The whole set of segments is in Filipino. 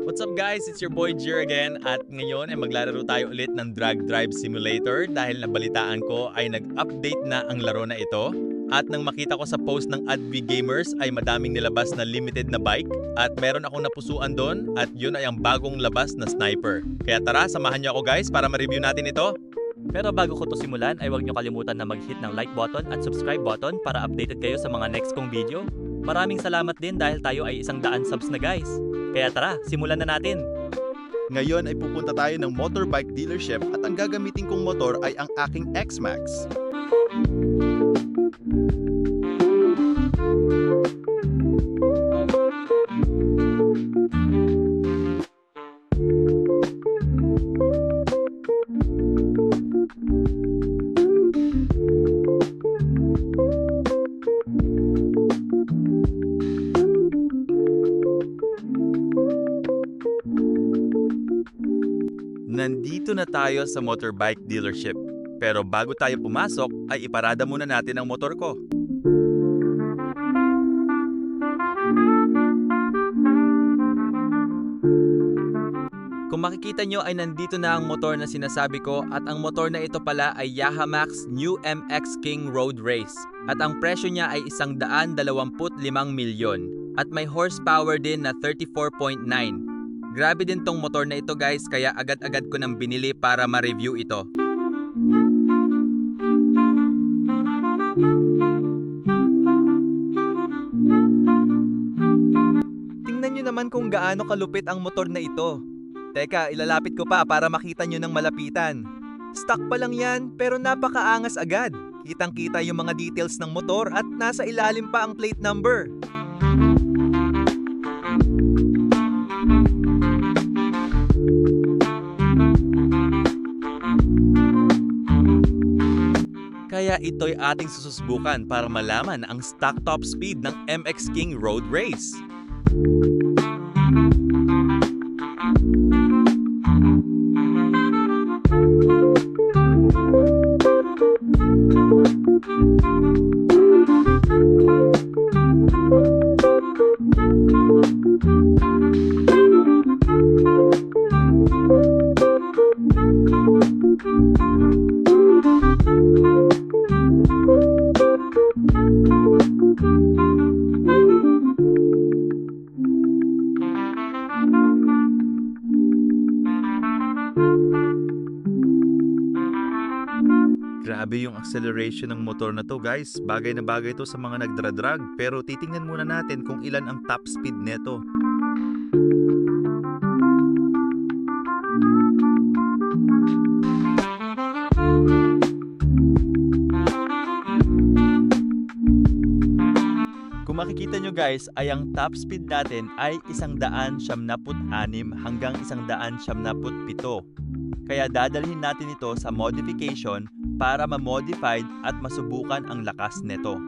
What's up guys? It's your boy Jir again at ngayon ay maglalaro tayo ulit ng Drag Drive Simulator dahil nabalitaan ko ay nag-update na ang laro na ito. At nang makita ko sa post ng Advi Gamers ay madaming nilabas na limited na bike at meron akong napusuan doon at yun ay ang bagong labas na sniper. Kaya tara, samahan niyo ako guys para ma-review natin ito. Pero bago ko to simulan ay huwag niyo kalimutan na mag-hit ng like button at subscribe button para updated kayo sa mga next kong video. Maraming salamat din dahil tayo ay 100 subs na guys. Kaya tara, simulan na natin! Ngayon ay pupunta tayo ng motorbike dealership at ang gagamitin kong motor ay ang aking X-Max. Nandito na tayo sa motorbike dealership. Pero bago tayo pumasok ay iparada muna natin ang motor ko. Kung makikita nyo ay nandito na ang motor na sinasabi ko at ang motor na ito pala ay Yahamax New MX King Road Race. At ang presyo niya ay 125 milyon at may horsepower din na 34.9. Grabe din tong motor na ito guys, kaya agad-agad ko nang binili para ma-review ito. Tingnan nyo naman kung gaano kalupit ang motor na ito. Teka, ilalapit ko pa para makita nyo ng malapitan. Stock pa lang yan, pero napakaangas agad. Kitang-kita yung mga details ng motor at nasa ilalim pa ang plate number. Kaya ito'y ating susubukan para malaman ang stock top speed ng MX King Road Race. Grabe yung acceleration ng motor na to guys. Bagay na bagay to sa mga nagdradrag. Pero titingnan muna natin kung ilan ang top speed neto. Kung makikita nyo guys ay ang top speed natin ay 176 hanggang 177. Kaya dadalhin natin ito sa modification para ma-modified at masubukan ang lakas nito.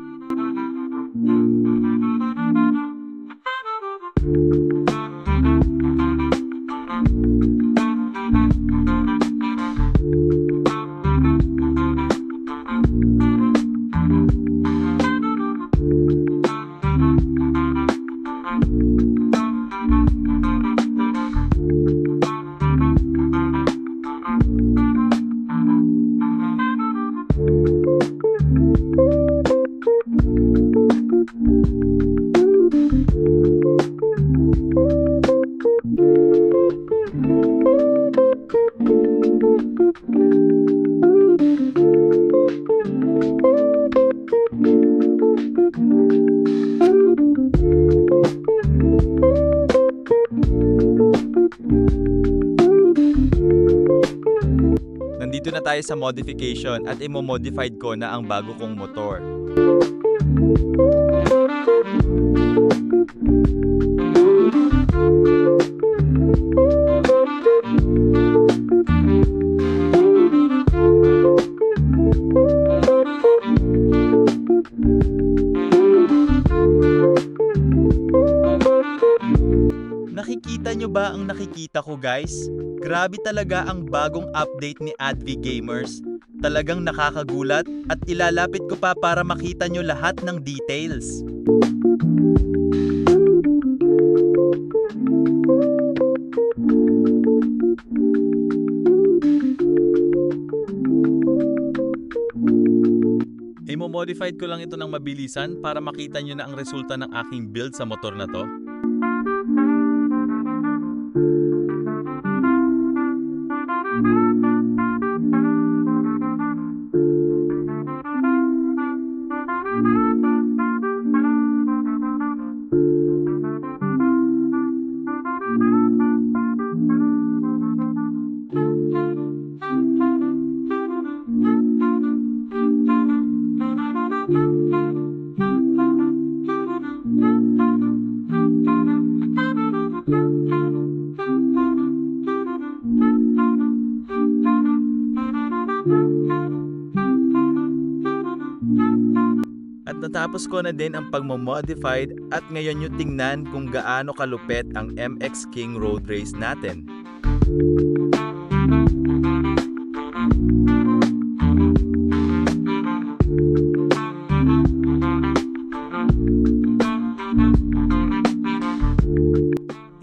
Nandito na tayo sa modification at imo-modified ko na ang bago kong motor. Nakikita nyo ba ang nakikita ko guys? Grabe talaga ang bagong update ni Advi Gamers. Talagang nakakagulat at ilalapit ko pa para makita nyo lahat ng details. Minamodified ko lang ito ng mabilisan para makita nyo na ang resulta ng aking build sa motor na to. At natapos ko na din ang pagmamodified at ngayon nyo tingnan kung gaano kalupet ang MX King Road Race natin.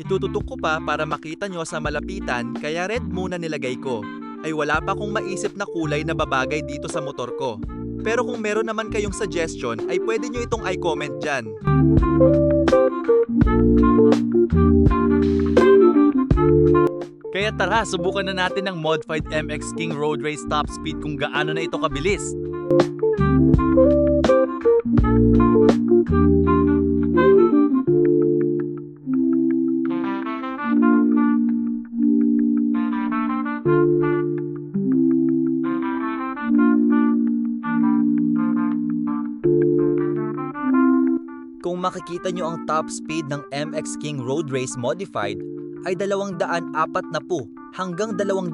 Itututok ko pa para makita nyo sa malapitan kaya red muna nilagay ko. Ay wala pa akong maisip na kulay na babagay dito sa motor ko. Pero kung meron naman kayong suggestion ay pwede nyo itong i-comment dyan. Kaya tara, subukan na natin ang modified MX King Road Race top speed kung gaano na ito kabilis. Kung makikita nyo ang top speed ng MX King Road Race Modified ay 240 hanggang 241.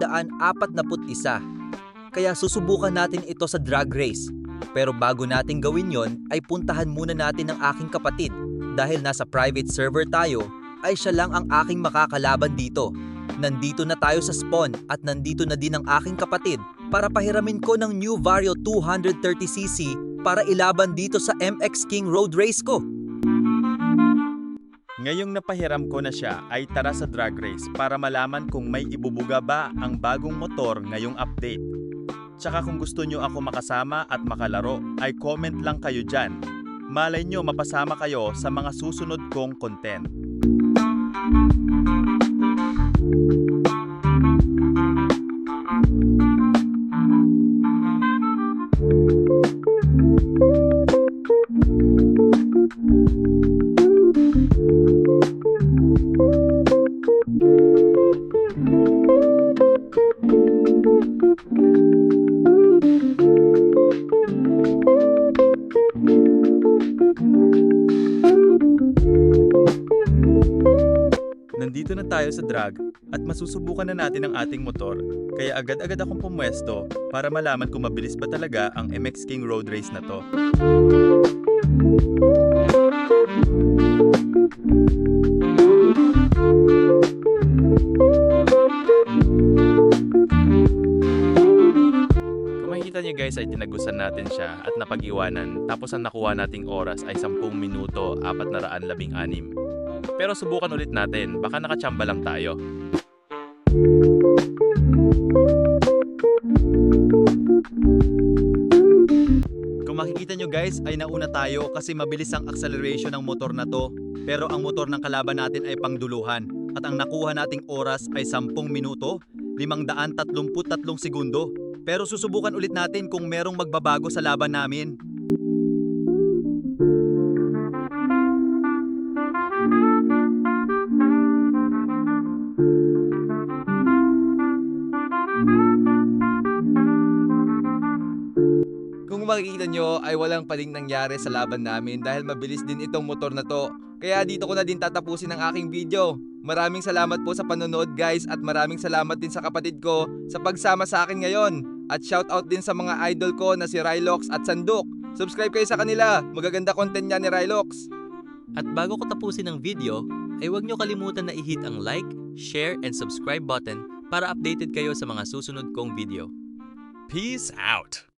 Kaya susubukan natin ito sa drag race. Pero bago natin gawin yon ay puntahan muna natin ang aking kapatid. Dahil nasa private server tayo ay siya lang ang aking makakalaban dito. Nandito na tayo sa spawn at nandito na din ang aking kapatid para pahiramin ko ng new Vario 230cc para ilaban dito sa MX King Road Race ko. Ngayong napahiram ko na siya ay tara sa drag race para malaman kung may ibubuga ba ang bagong motor ngayong update. Tsaka kung gusto nyo ako makasama at makalaro ay comment lang kayo dyan. Malay nyo mapasama kayo sa mga susunod kong content. Nandito na tayo sa drag at masusubukan na natin ang ating motor. Kaya agad-agad akong pumwesto para malaman kung mabilis ba talaga ang MX King Road Race na to. Kung makikita niyo guys ay tinagusan natin siya at napag-iwanan tapos ang nakuha nating oras ay 10 minuto 416. Pero subukan ulit natin, baka nakachamba lang tayo. Kung makikita nyo guys ay nauna tayo kasi mabilis ang acceleration ng motor na to. Pero ang motor ng kalaban natin ay pangduluhan at ang nakuha nating oras ay 10 minuto, 533 segundo. Pero susubukan ulit natin kung merong magbabago sa laban namin. Kung makikita nyo ay walang paling nangyari sa laban namin dahil mabilis din itong motor na to. Kaya dito ko na din tatapusin ang aking video. Maraming salamat po sa panonood guys at maraming salamat din sa kapatid ko sa pagsama sa akin ngayon. At shoutout din sa mga idol ko na si Rylox at Sanduk. Subscribe kayo sa kanila, magaganda content niya ni Rylox. At bago ko tapusin ang video, ay huwag nyo kalimutan na i-hit ang like, share, and subscribe button para updated kayo sa mga susunod kong video. Peace out!